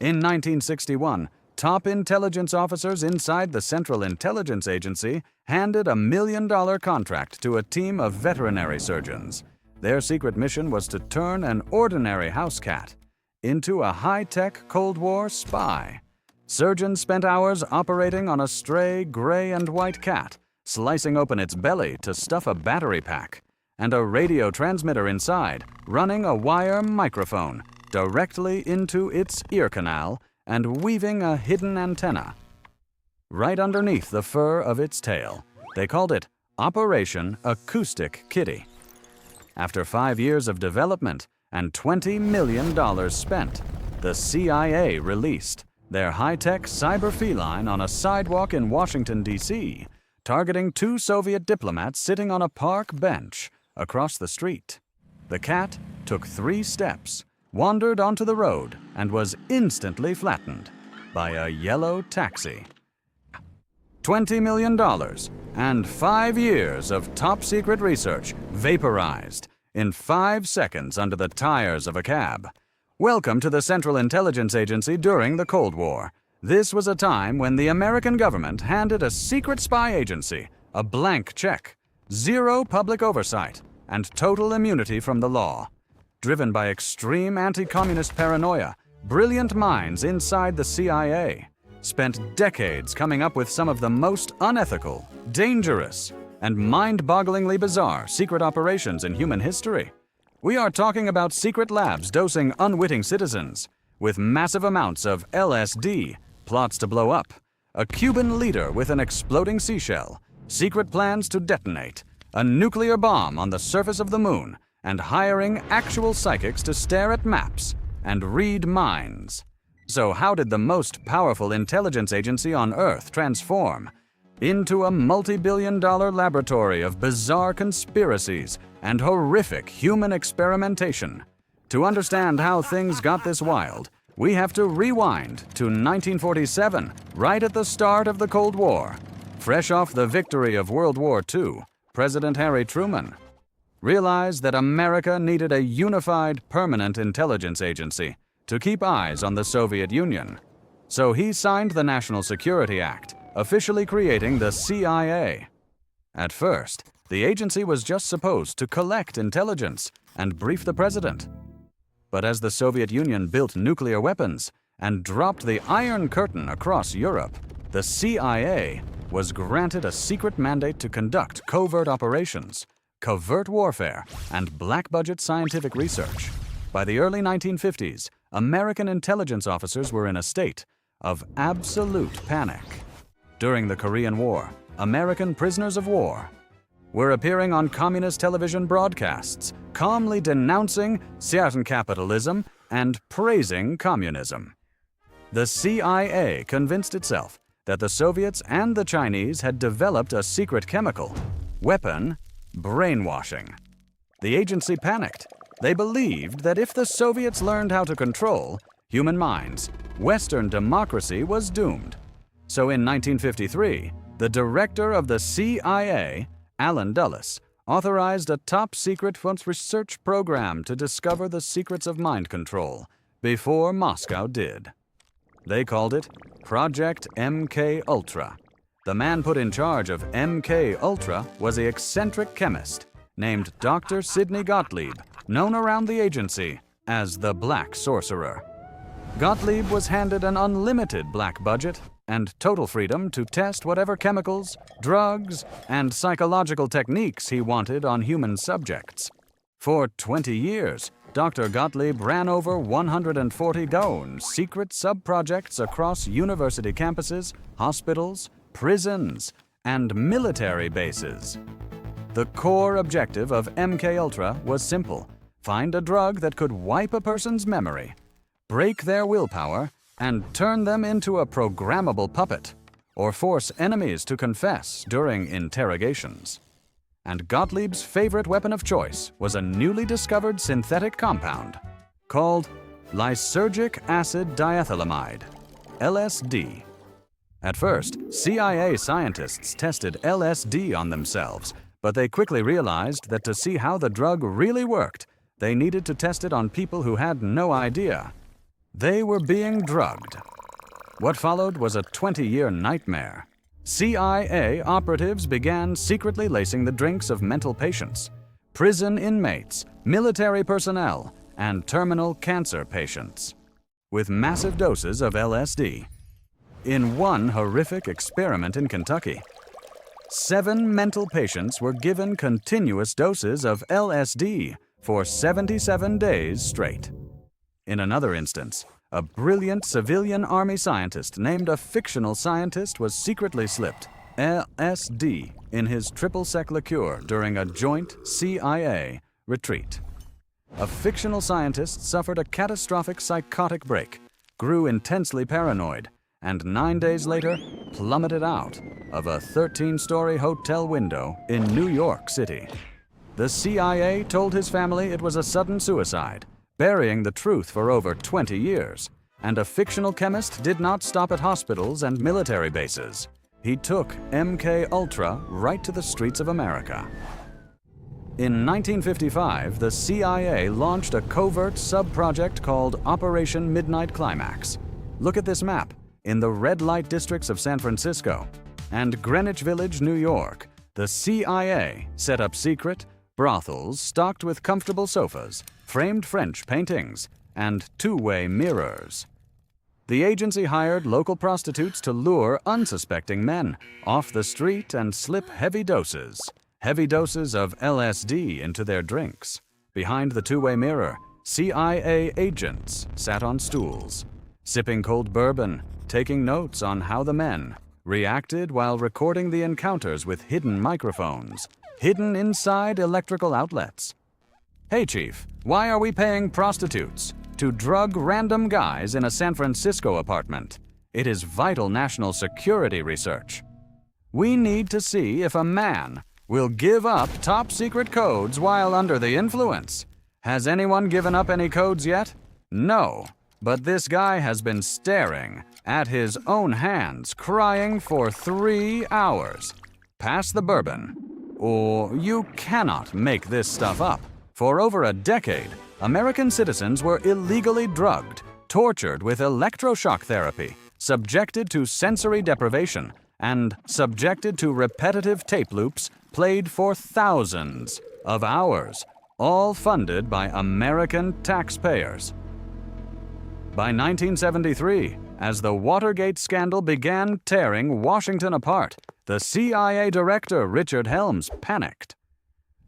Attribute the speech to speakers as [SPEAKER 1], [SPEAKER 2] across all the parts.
[SPEAKER 1] In 1961, top intelligence officers inside the Central Intelligence Agency handed a $1 million contract to a team of veterinary surgeons. Their secret mission was to turn an ordinary house cat into a high-tech Cold War spy. Surgeons spent hours operating on a stray gray and white cat, slicing open its belly to stuff a battery pack, and a radio transmitter inside, running a wire microphone directly into its ear canal and weaving a hidden antenna right underneath the fur of its tail. They called it Operation Acoustic Kitty. After 5 years of development and $20 million spent, the CIA released their high-tech cyber feline on a sidewalk in Washington, D.C., targeting 2 Soviet diplomats sitting on a park bench across the street. The cat took 3 steps, wandered onto the road, and was instantly flattened by a yellow taxi. $20 million and 5 years of top-secret research vaporized in 5 seconds under the tires of a cab. Welcome to the Central Intelligence Agency during the Cold War. This was a time when the American government handed a secret spy agency a blank check, 0 public oversight, and total immunity from the law. Driven by extreme anti-communist paranoia, brilliant minds inside the CIA spent decades coming up with some of the most unethical, dangerous, and mind-bogglingly bizarre secret operations in human history. We are talking about secret labs dosing unwitting citizens with massive amounts of LSD, plots to blow up, a Cuban leader with an exploding seashell, secret plans to detonate, a nuclear bomb on the surface of the moon, and hiring actual psychics to stare at maps and read minds. So how did the most powerful intelligence agency on Earth transform into a multi-billion-dollar laboratory of bizarre conspiracies and horrific human experimentation? To understand how things got this wild, we have to rewind to 1947, right at the start of the Cold War. Fresh off the victory of World War II, President Harry Truman realized that America needed a unified, permanent intelligence agency to keep eyes on the Soviet Union. So he signed the National Security Act, officially creating the CIA. At first, the agency was just supposed to collect intelligence and brief the president. But as the Soviet Union built nuclear weapons and dropped the Iron Curtain across Europe, the CIA was granted a secret mandate to conduct covert operations, covert warfare, and black-budget scientific research. By the early 1950s, American intelligence officers were in a state of absolute panic. During the Korean War, American prisoners of war were appearing on communist television broadcasts, calmly denouncing certain capitalism and praising communism. The CIA convinced itself that the Soviets and the Chinese had developed a secret chemical weapon, brainwashing. The agency panicked. They believed that if the Soviets learned how to control human minds, Western democracy was doomed. So in 1953, the director of the CIA, Allen Dulles, authorized a top-secret research program to discover the secrets of mind control before Moscow did. They called it Project MKUltra. The man put in charge of MKUltra was the eccentric chemist named Dr. Sidney Gottlieb, known around the agency as the Black Sorcerer. Gottlieb was handed an unlimited black budget and total freedom to test whatever chemicals, drugs, and psychological techniques he wanted on human subjects. For 20 years, Dr. Gottlieb ran over 140 secret sub-projects across university campuses, hospitals, prisons, and military bases. The core objective of MKUltra was simple: find a drug that could wipe a person's memory, break their willpower, and turn them into a programmable puppet, or force enemies to confess during interrogations. And Gottlieb's favorite weapon of choice was a newly discovered synthetic compound called lysergic acid diethylamide, LSD. At first, CIA scientists tested LSD on themselves, but they quickly realized that to see how the drug really worked, they needed to test it on people who had no idea. They were being drugged. What followed was a 20-year nightmare. CIA operatives began secretly lacing the drinks of mental patients, prison inmates, military personnel, and terminal cancer patients, with massive doses of LSD. In one horrific experiment in Kentucky, 7 mental patients were given continuous doses of LSD for 77 days straight. In another instance, a brilliant civilian army scientist named a fictional scientist was secretly slipped LSD in his triple sec liqueur during a joint CIA retreat. A fictional scientist suffered a catastrophic psychotic break, grew intensely paranoid, and 9 days later plummeted out of a 13-story hotel window in New York City. The CIA told his family it was a sudden suicide, burying the truth for over 20 years, and a fictional chemist did not stop at hospitals and military bases. He took MKUltra right to the streets of America. In 1955, the CIA launched a covert sub-project called Operation Midnight Climax. Look at this map. In the red light districts of San Francisco and Greenwich Village, New York, the CIA set up secret brothels stocked with comfortable sofas, framed French paintings, and two-way mirrors. The agency hired local prostitutes to lure unsuspecting men off the street and slip heavy doses of LSD into their drinks. Behind the two-way mirror, CIA agents sat on stools, sipping cold bourbon, taking notes on how the men reacted while recording the encounters with hidden microphones, hidden inside electrical outlets. Hey, Chief, why are we paying prostitutes to drug random guys in a San Francisco apartment? It is vital national security research. We need to see if a man will give up top-secret codes while under the influence. Has anyone given up any codes yet? No, but this guy has been staring at his own hands, crying for 3 hours. Pass the bourbon, or you cannot make this stuff up. For over a decade, American citizens were illegally drugged, tortured with electroshock therapy, subjected to sensory deprivation, and subjected to repetitive tape loops played for thousands of hours, all funded by American taxpayers. By 1973, as the Watergate scandal began tearing Washington apart, the CIA director Richard Helms panicked.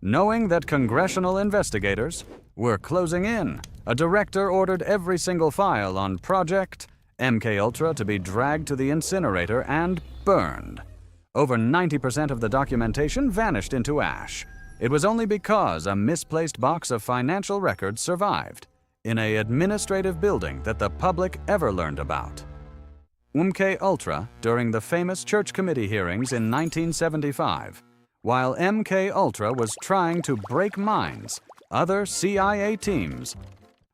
[SPEAKER 1] Knowing that congressional investigators were closing in, a director ordered every single file on Project MKUltra to be dragged to the incinerator and burned. Over 90% of the documentation vanished into ash. It was only because a misplaced box of financial records survived in an administrative building that the public ever learned about. MKUltra during the famous Church Committee hearings in 1975. While MKUltra was trying to break minds, other CIA teams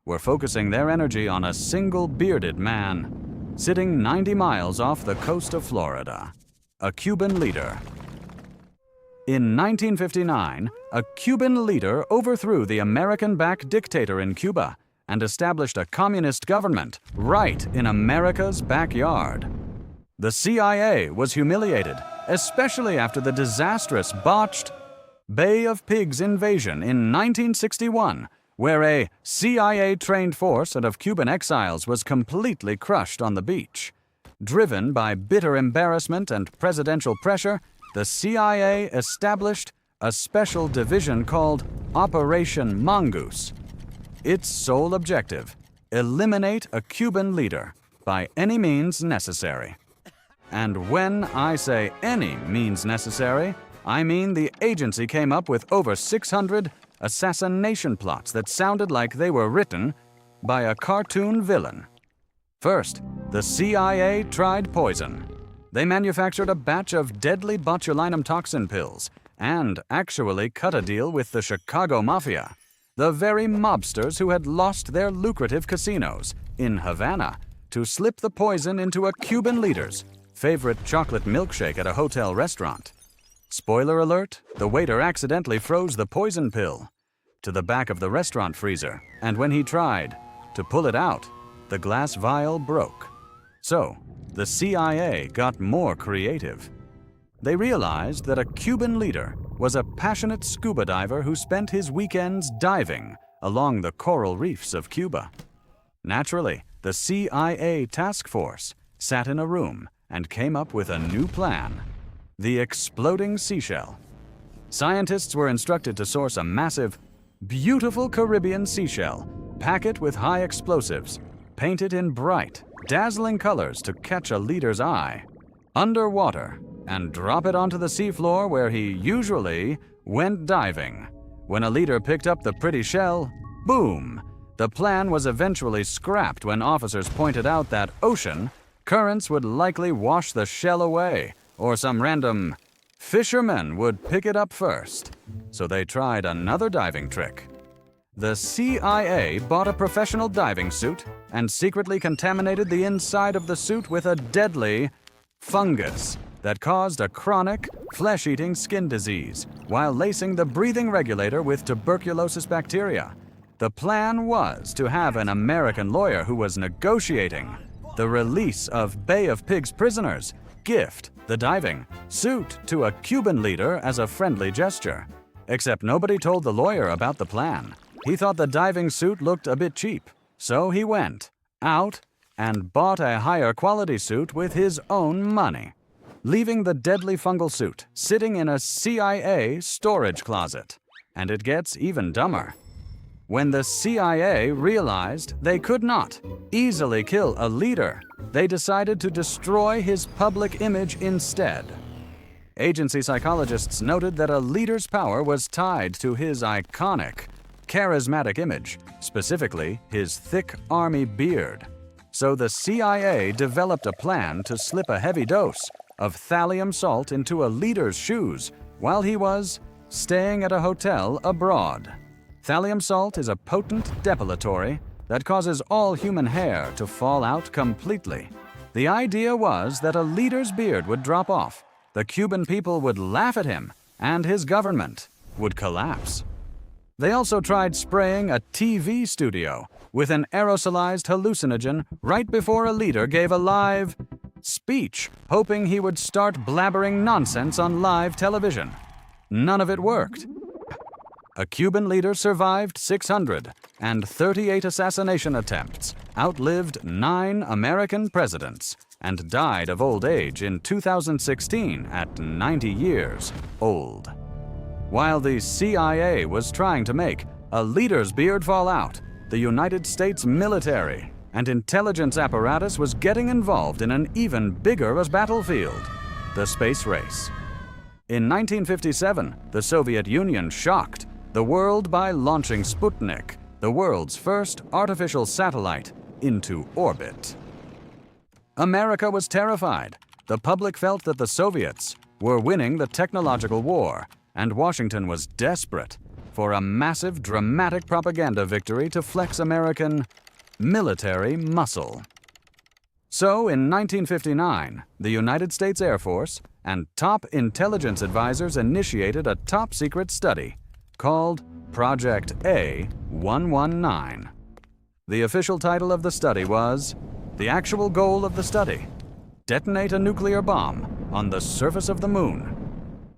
[SPEAKER 1] were focusing their energy on a single bearded man sitting 90 miles off the coast of Florida, a Cuban leader. In 1959, a Cuban leader overthrew the American-backed dictator in Cuba and established a communist government right in America's backyard. The CIA was humiliated, especially after the disastrous, botched Bay of Pigs invasion in 1961, where a CIA-trained force of Cuban exiles was completely crushed on the beach. Driven by bitter embarrassment and presidential pressure, the CIA established a special division called Operation Mongoose. Its sole objective: eliminate a Cuban leader by any means necessary. And when I say any means necessary, I mean the agency came up with over 600 assassination plots that sounded like they were written by a cartoon villain. First, the CIA tried poison. They manufactured a batch of deadly botulinum toxin pills and actually cut a deal with the Chicago Mafia, the very mobsters who had lost their lucrative casinos in Havana, to slip the poison into a Cuban leader's favorite chocolate milkshake at a hotel restaurant. Spoiler alert, the waiter accidentally froze the poison pill to the back of the restaurant freezer, and when he tried to pull it out, the glass vial broke. So, the CIA got more creative. They realized that a Cuban leader was a passionate scuba diver who spent his weekends diving along the coral reefs of Cuba. Naturally, the CIA task force sat in a room and came up with a new plan: the exploding seashell. Scientists were instructed to source a massive, beautiful Caribbean seashell, pack it with high explosives, paint it in bright, dazzling colors to catch a leader's eye, underwater, and drop it onto the seafloor where he usually went diving. When a leader picked up the pretty shell, boom! The plan was eventually scrapped when officers pointed out that ocean currents would likely wash the shell away, or some random fisherman would pick it up first. So they tried another diving trick. The CIA bought a professional diving suit and secretly contaminated the inside of the suit with a deadly fungus that caused a chronic, flesh-eating skin disease while lacing the breathing regulator with tuberculosis bacteria. The plan was to have an American lawyer who was negotiating the release of Bay of Pigs prisoners gift the diving suit to a Cuban leader as a friendly gesture. Except nobody told the lawyer about the plan. He thought the diving suit looked a bit cheap, so he went out and bought a higher quality suit with his own money, leaving the deadly fungal suit sitting in a CIA storage closet. And it gets even dumber. When the CIA realized they could not easily kill a leader, they decided to destroy his public image instead. Agency psychologists noted that a leader's power was tied to his iconic, charismatic image, specifically his thick army beard. So the CIA developed a plan to slip a heavy dose of thallium salt into a leader's shoes while he was staying at a hotel abroad. Thallium salt is a potent depilatory that causes all human hair to fall out completely. The idea was that a leader's beard would drop off, the Cuban people would laugh at him, and his government would collapse. They also tried spraying a TV studio with an aerosolized hallucinogen right before a leader gave a live speech, hoping he would start blabbering nonsense on live television. None of it worked. A Cuban leader survived 638 assassination attempts, outlived 9 American presidents, and died of old age in 2016 at 90 years old. While the CIA was trying to make a leader's beard fall out, the United States military and intelligence apparatus was getting involved in an even bigger battlefield, the space race. In 1957, the Soviet Union shocked the world by launching Sputnik, the world's first artificial satellite, into orbit. America was terrified. The public felt that the Soviets were winning the technological war, and Washington was desperate for a massive, dramatic propaganda victory to flex American military muscle. So, in 1959, the United States Air Force and top intelligence advisors initiated a top-secret study called Project A119. The official title of the study was the actual goal of the study: detonate a nuclear bomb on the surface of the moon.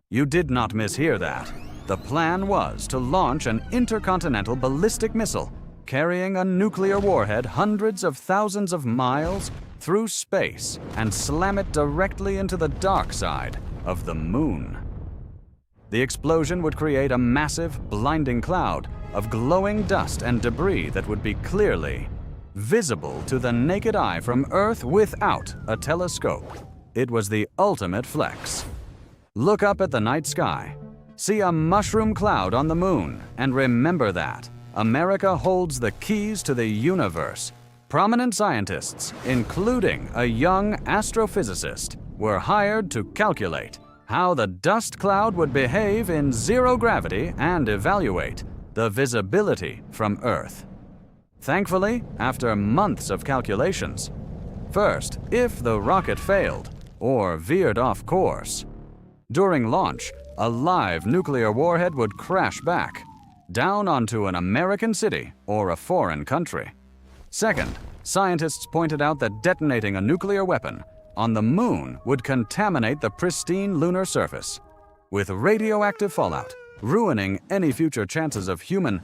[SPEAKER 1] You did not mishear that. The plan was to launch an intercontinental ballistic missile carrying a nuclear warhead hundreds of thousands of miles through space and slam it directly into the dark side of the moon. The explosion would create a massive, blinding cloud of glowing dust and debris that would be clearly visible to the naked eye from Earth without a telescope. It was the ultimate flex. Look up at the night sky, see a mushroom cloud on the moon, and remember that America holds the keys to the universe. Prominent scientists, including a young astrophysicist, were hired to calculate how the dust cloud would behave in zero gravity and evaluate the visibility from Earth. Thankfully, after months of calculations, first, if the rocket failed or veered off course, during launch, a live nuclear warhead would crash back, down onto an American city or a foreign country. Second, scientists pointed out that detonating a nuclear weapon on the moon would contaminate the pristine lunar surface, with radioactive fallout ruining any future chances of human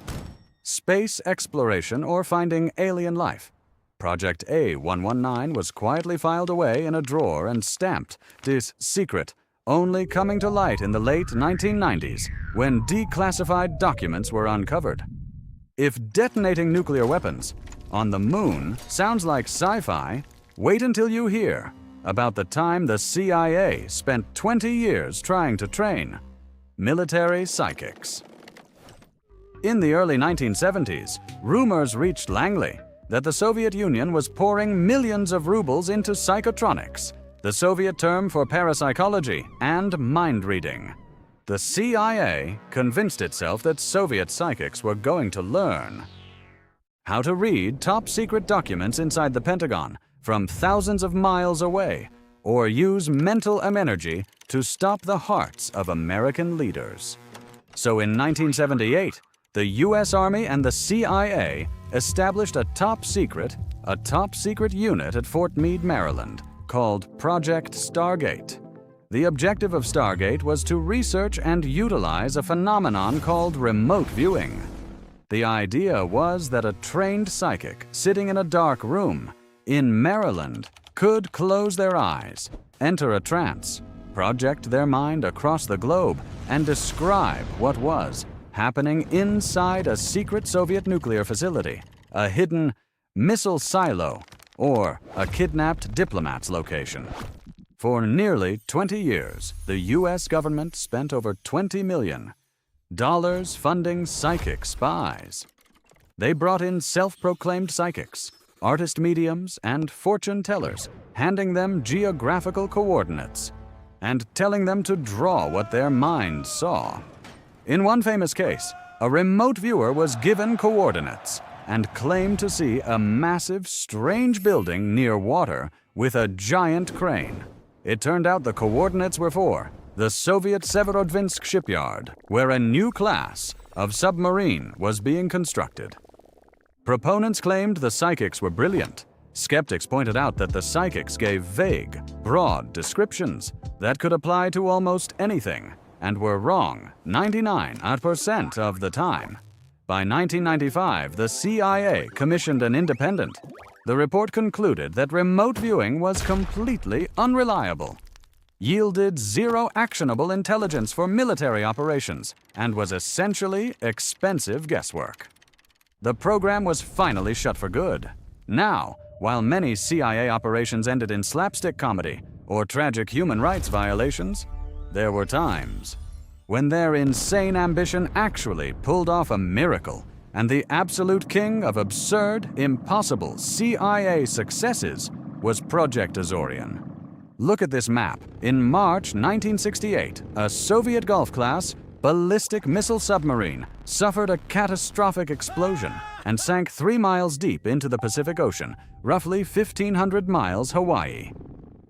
[SPEAKER 1] space exploration or finding alien life. Project A119 was quietly filed away in a drawer and stamped "This secret," only coming to light in the late 1990s when declassified documents were uncovered. If detonating nuclear weapons on the moon sounds like sci-fi, wait until you hear about the time the CIA spent 20 years trying to train military psychics. In the early 1970s, rumors reached Langley that the Soviet Union was pouring millions of rubles into psychotronics, the Soviet term for parapsychology and mind reading. The CIA convinced itself that Soviet psychics were going to learn how to read top-secret documents inside the Pentagon from thousands of miles away, or use mental energy to stop the hearts of American leaders. So in 1978, the U.S. Army and the CIA established a top-secret unit at Fort Meade, Maryland, called Project Stargate. The objective of Stargate was to research and utilize a phenomenon called remote viewing. The idea was that a trained psychic sitting in a dark room in Maryland could close their eyes, enter a trance, project their mind across the globe, and describe what was happening inside a secret Soviet nuclear facility, a hidden missile silo, or a kidnapped diplomat's location. For nearly 20 years, the U.S. government spent over $20 million funding psychic spies. They brought in self-proclaimed psychics, artist mediums, and fortune tellers, handing them geographical coordinates and telling them to draw what their minds saw. In one famous case, a remote viewer was given coordinates and claimed to see a massive, strange building near water with a giant crane. It turned out the coordinates were for the Soviet Severodvinsk shipyard, where a new class of submarine was being constructed. Proponents claimed the psychics were brilliant. Skeptics pointed out that the psychics gave vague, broad descriptions that could apply to almost anything and were wrong 99% of the time. By 1995, the CIA commissioned an independent. The report concluded that remote viewing was completely unreliable, yielded zero actionable intelligence for military operations, and was essentially expensive guesswork. The program was finally shut for good. Now, while many CIA operations ended in slapstick comedy or tragic human rights violations, there were times when their insane ambition actually pulled off a miracle, and the absolute king of absurd, impossible CIA successes was Project Azorian. Look at this map. In March 1968, a Soviet Gulf-class ballistic missile submarine suffered a catastrophic explosion and sank 3 miles deep into the Pacific Ocean, roughly 1,500 miles Hawaii.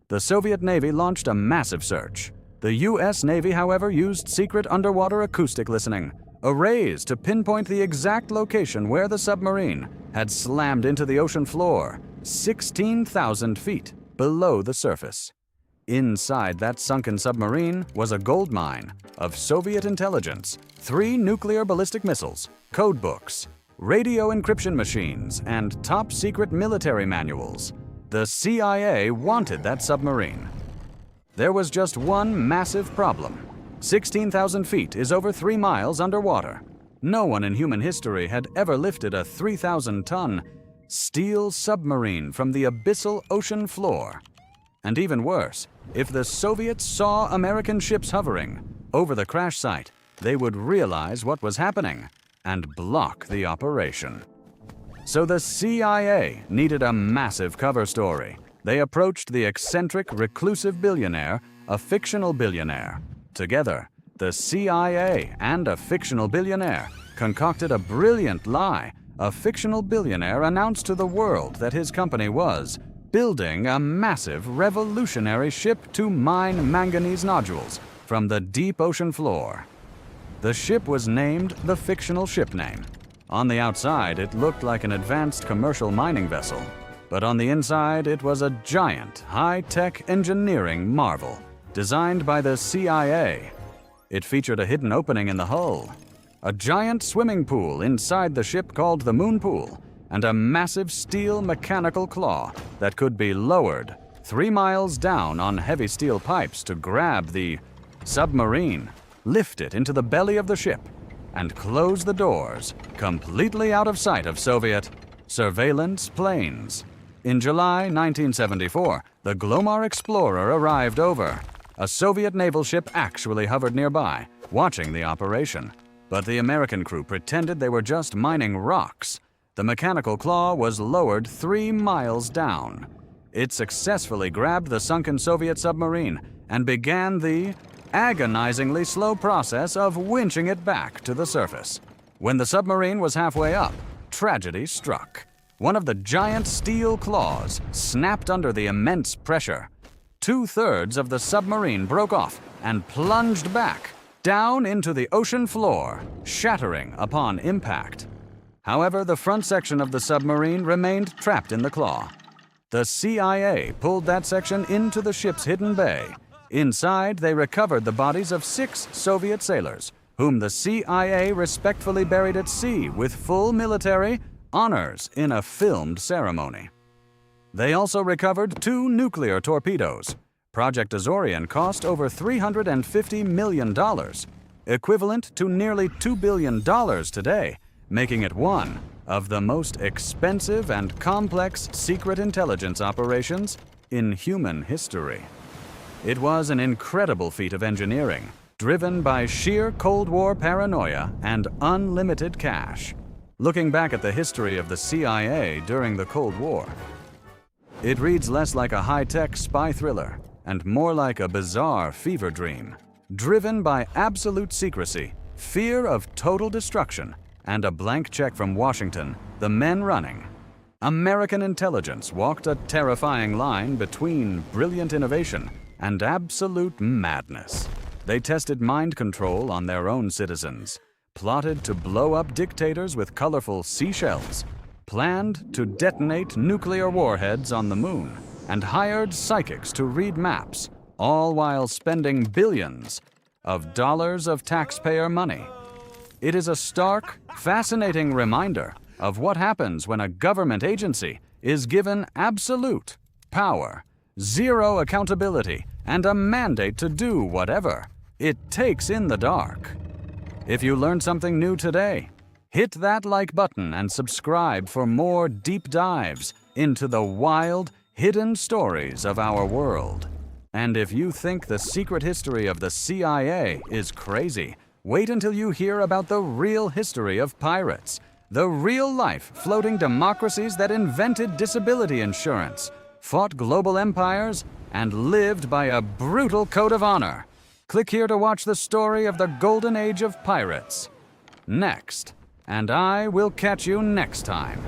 [SPEAKER 1] The Soviet Navy launched a massive search. The U.S. Navy, however, used secret underwater acoustic listening, arrays to pinpoint the exact location where the submarine had slammed into the ocean floor, 16,000 feet below the surface. Inside that sunken submarine was a gold mine of Soviet intelligence, 3 nuclear ballistic missiles, code books, radio encryption machines, and top-secret military manuals. The CIA wanted that submarine. There was just one massive problem. 16,000 feet is over 3 miles underwater. No one in human history had ever lifted a 3,000-ton steel submarine from the abyssal ocean floor. And even worse, if the Soviets saw American ships hovering over the crash site, they would realize what was happening and block the operation. So the CIA needed a massive cover story. They approached the eccentric, reclusive billionaire, a fictional billionaire. Together, the CIA and a fictional billionaire concocted a brilliant lie. A fictional billionaire announced to the world that his company was building a massive revolutionary ship to mine manganese nodules from the deep ocean floor. The ship was named the fictional ship name. On the outside, it looked like an advanced commercial mining vessel, But on the inside, it was a giant, high-tech engineering marvel, designed by the CIA. It featured a hidden opening in the hull, a giant swimming pool inside the ship called the Moon Pool, and a massive steel mechanical claw that could be lowered 3 miles down on heavy steel pipes to grab the submarine, lift it into the belly of the ship, and close the doors, completely out of sight of Soviet surveillance planes. In July 1974, the Glomar Explorer arrived over. A Soviet naval ship actually hovered nearby, watching the operation. But the American crew pretended they were just mining rocks. The mechanical claw was lowered 3 miles down. It successfully grabbed the sunken Soviet submarine and began the agonizingly slow process of winching it back to the surface. When the submarine was halfway up, tragedy struck. One of the giant steel claws snapped under the immense pressure. 2/3 of the submarine broke off and plunged back down into the ocean floor, shattering upon impact. However, the front section of the submarine remained trapped in the claw. The CIA pulled that section into the ship's hidden bay. Inside, they recovered the bodies of 6 Soviet sailors, whom the CIA respectfully buried at sea with full military honors in a filmed ceremony. They also recovered 2 nuclear torpedoes. Project Azorian cost over $350 million, equivalent to nearly $2 billion today, making it one of the most expensive and complex secret intelligence operations in human history. It was an incredible feat of engineering, driven by sheer Cold War paranoia and unlimited cash. Looking back at the history of the CIA during the Cold War, it reads less like a high-tech spy thriller and more like a bizarre fever dream, driven by absolute secrecy, fear of total destruction, and a blank check from Washington, the men running. American intelligence walked a terrifying line between brilliant innovation and absolute madness. They tested mind control on their own citizens, plotted to blow up dictators with colorful seashells, planned to detonate nuclear warheads on the moon, and hired psychics to read maps, all while spending billions of dollars of taxpayer money. It is a stark, fascinating reminder of what happens when a government agency is given absolute power, zero accountability, and a mandate to do whatever it takes in the dark. If you learned something new today, hit that like button and subscribe for more deep dives into the wild, hidden stories of our world. And if you think the secret history of the CIA is crazy, wait until you hear about the real history of pirates, the real-life floating democracies that invented disability insurance, fought global empires, and lived by a brutal code of honor. Click here to watch the story of the golden age of pirates. Next, and I will catch you next time.